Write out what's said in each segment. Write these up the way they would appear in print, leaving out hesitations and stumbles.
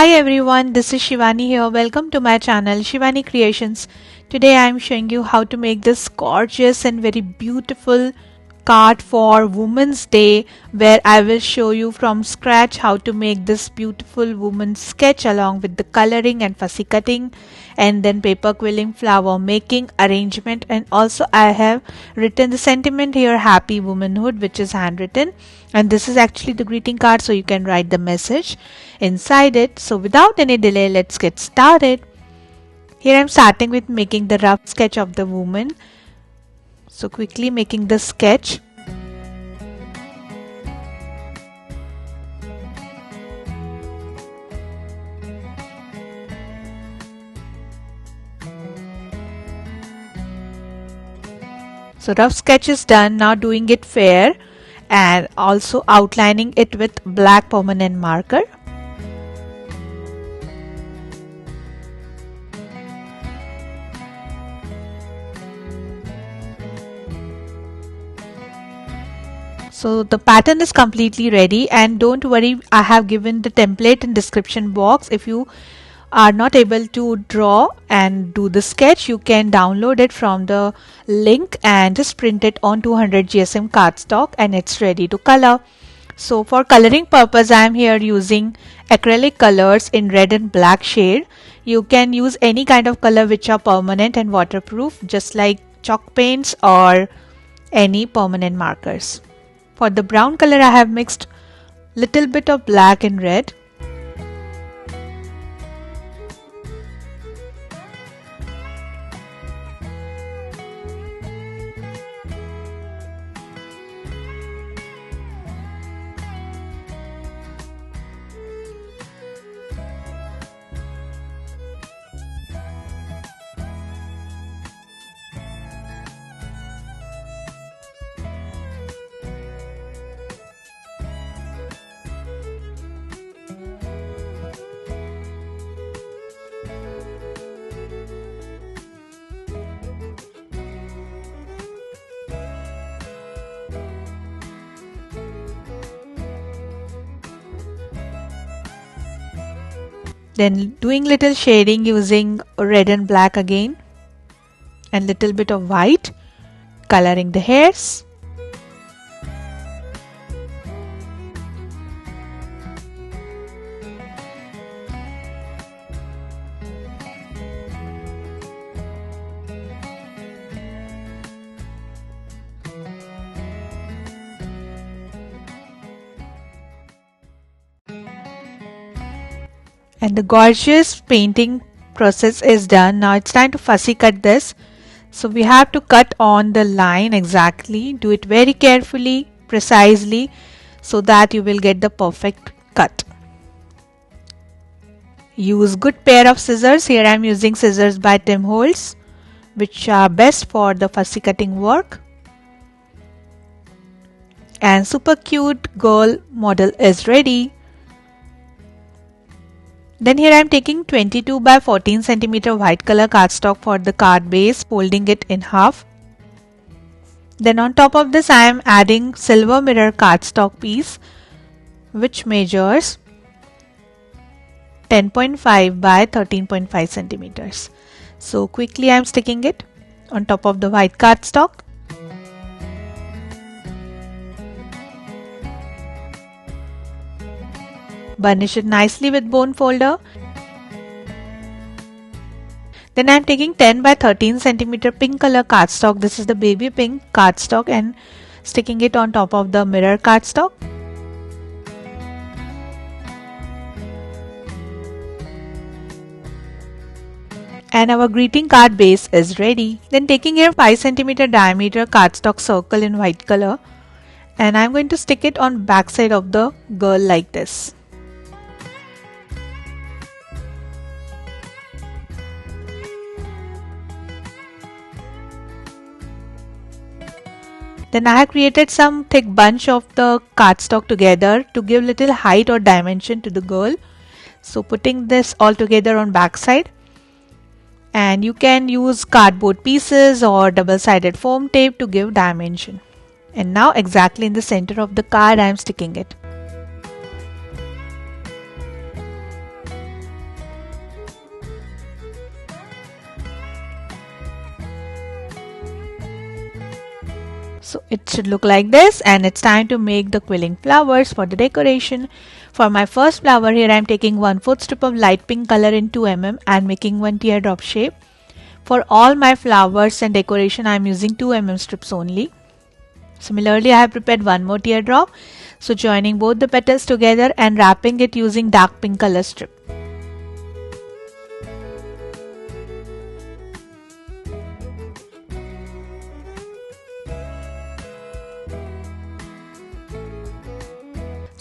Hi everyone, this is Shivani here. Welcome to my channel Shivani Creations. Today I am showing you how to make this gorgeous and very beautiful card for Women's Day, where I will show you from scratch how to make this beautiful woman sketch along with the coloring and fussy cutting and then paper quilling, flower making, arrangement, and also I have written the sentiment here, happy womanhood, which is handwritten, and this is actually the greeting card, so you can write the message inside it. So without any delay, let's get started. Here I'm starting with making the rough sketch of the woman. So quickly making the sketch. So rough sketch is done. Now doing it fair and also outlining it with black permanent marker. So the pattern is completely ready, and don't worry, I have given the template in description box. If you are not able to draw and do the sketch, you can download it from the link and just print it on 200 GSM cardstock and it's ready to color. So for coloring purpose, I am here using acrylic colors in red and black shade. You can use any kind of color which are permanent and waterproof, just like chalk paints or any permanent markers. For the brown color, I have mixed little bit of black and red. Then doing little shading using red and black again and little bit of white, coloring the hairs. And the gorgeous painting process is done. Now it's time to fussy cut this. So we have to cut on the line exactly. Do it very carefully, precisely, so that you will get the perfect cut. Use good pair of scissors. Here I am using scissors by Tim Holtz, which are best for the fussy cutting work. And super cute girl model is ready. Then here I am taking 22 by 14 centimeter white color cardstock for the card base, folding it in half. Then on top of this I am adding silver mirror cardstock piece, which measures 10.5 by 13.5 centimeters. So quickly I am sticking it on top of the white cardstock. Burnish it nicely with bone folder. Then I am taking 10 by 13 centimeter pink color cardstock. This is the baby pink cardstock, and sticking it on top of the mirror cardstock. And our greeting card base is ready. Then taking here 5 centimeter diameter cardstock circle in white color, and I am going to stick it on back side of the girl like this. Then I have created some thick bunch of the cardstock together to give little height or dimension to the girl. So putting this all together on back side, and you can use cardboard pieces or double-sided foam tape to give dimension. And now exactly in the center of the card I am sticking it. So it should look like this, and it's time to make the quilling flowers for the decoration. For my first flower here, I'm taking 1/4 strip of light pink color in 2 mm and making one teardrop shape. For all my flowers and decoration, I'm using 2 mm strips only. Similarly, I have prepared one more teardrop. So joining both the petals together and wrapping it using dark pink color strip.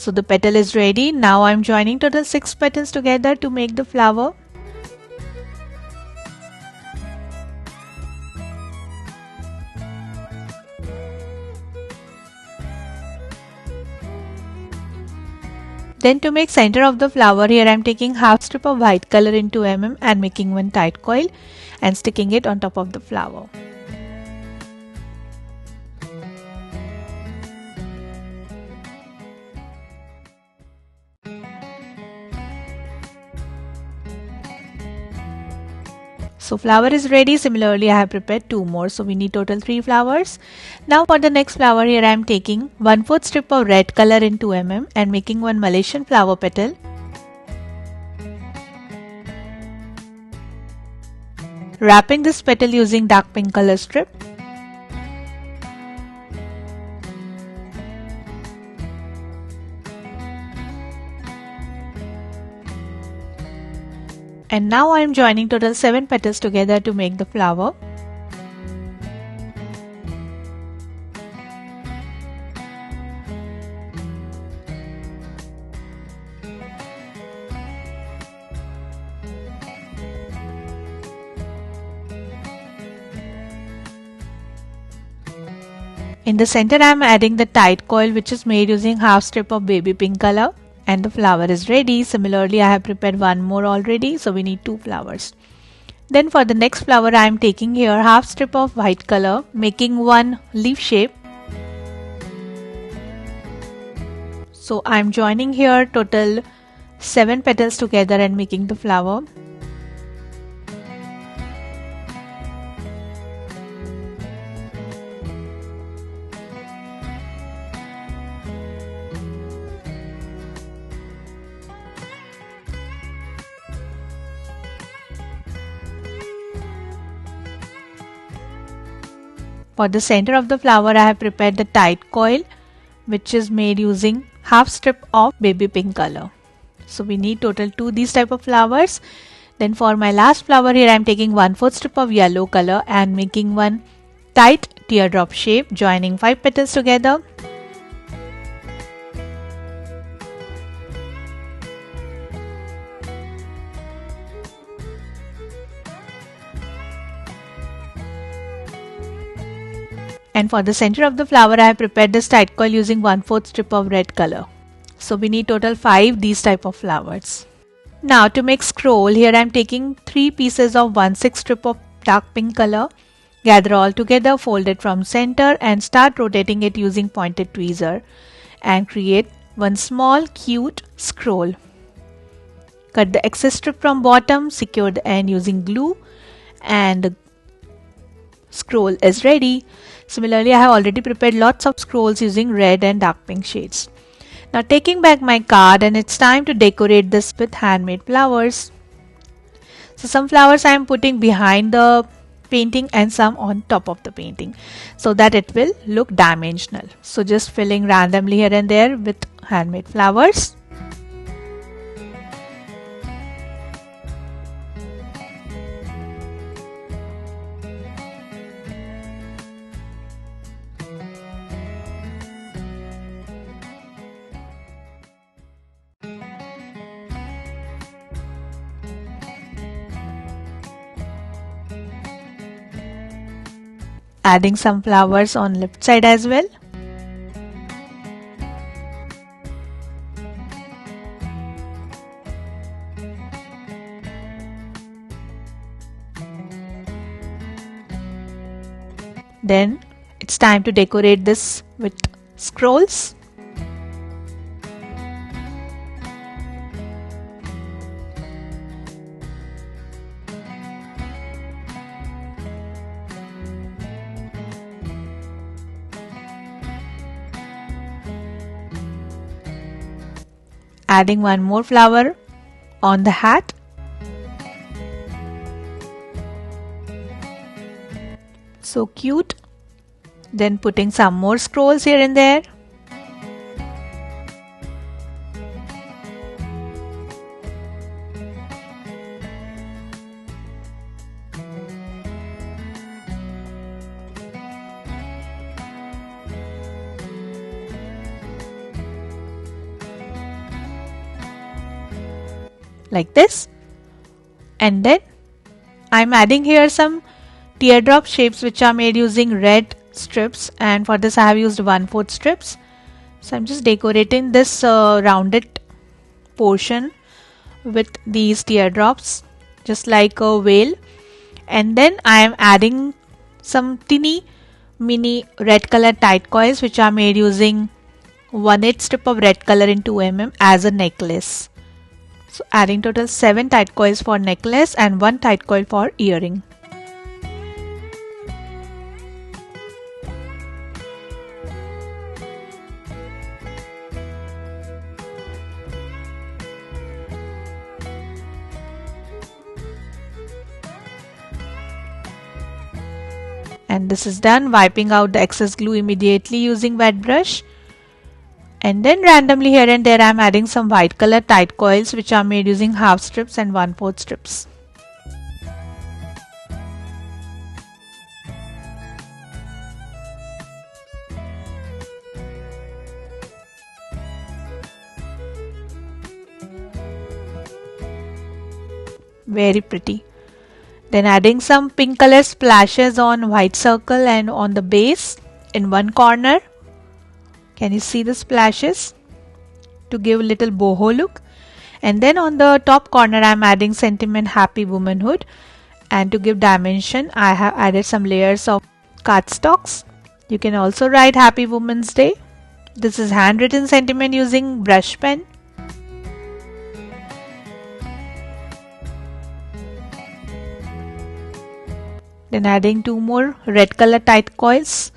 So the petal is ready. Now I'm joining total 6 petals together to make the flower. Then to make center of the flower here, I'm taking half strip of white color in 2 mm and making one tight coil and sticking it on top of the flower. So flower is ready. Similarly, I have prepared 2 more. So we need total 3 flowers. Now for the next flower here, I am taking 1/4 strip of red color in 2 mm and making one Malaysian flower petal. Wrapping this petal using dark pink color strip. And now I am joining total 7 petals together to make the flower. In the center I am adding the tight coil, which is made using half strip of baby pink color. And the flower is ready. Similarly, I have prepared one more already, so we need 2 flowers. Then for the next flower, I am taking here half strip of white color, making one leaf shape. So I am joining here total 7 petals together and making the flower. For the center of the flower, I have prepared the tight coil, which is made using half strip of baby pink color. So we need total 2 these type of flowers. Then for my last flower here, I am taking 1/4 strip of yellow color and making one tight teardrop shape, joining 5 petals together. And for the center of the flower, I have prepared this tight coil using 1/4 strip of red color. So we need total 5 these type of flowers. Now to make scroll, here I am taking 3 pieces of 1/6 strip of dark pink color. Gather all together, fold it from center and start rotating it using pointed tweezer and create one small cute scroll. Cut the excess strip from bottom, secure the end using glue, and the scroll is ready. Similarly, I have already prepared lots of scrolls using red and dark pink shades. Now taking back my card, and it's time to decorate this with handmade flowers. So some flowers I am putting behind the painting and some on top of the painting so that it will look dimensional. So just filling randomly here and there with handmade flowers. Adding some flowers on left side as well. Then it's time to decorate this with scrolls. adding one more flower on the hat. So cute. Then putting some more scrolls here and there. Like this. And then I'm adding here some teardrop shapes which are made using red strips, and for this I have used 1/4 strips. So I'm just decorating this rounded portion with these teardrops just like a whale. And then I am adding some teeny mini red color tight coils which are made using 1/8 strip of red color in 2 mm as a necklace. So adding total 7 tight coils for necklace and 1 tight coil for earring. And this is done, wiping out the excess glue immediately using wet brush. And then randomly here and there I am adding some white color tight coils which are made using half strips and 1/4 strips. Very pretty. Then adding some pink color splashes on white circle and on the base in one corner. Can you see the splashes? To give a little boho look. And then on the top corner I am adding sentiment happy womanhood, and to give dimension I have added some layers of cardstocks. You can also write Happy Women's Day. This is handwritten sentiment using brush pen. Then adding 2 more red color tight coils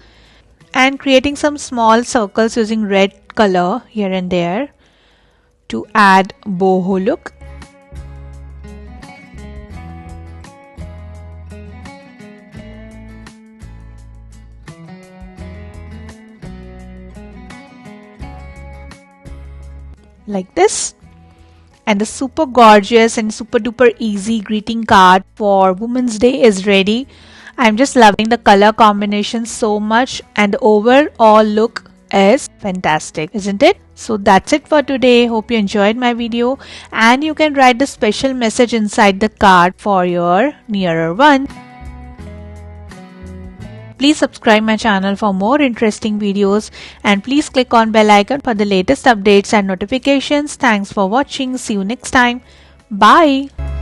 and creating some small circles using red color here and there to add boho look. Like this. And the super gorgeous and super duper easy greeting card for Women's Day is ready. I'm just loving the color combination so much, and the overall look is fantastic, isn't it? So that's it for today. Hope you enjoyed my video, and you can write the special message inside the card for your nearer one. Please subscribe my channel for more interesting videos, and please click on bell icon for the latest updates and notifications. Thanks for watching. See you next time. Bye.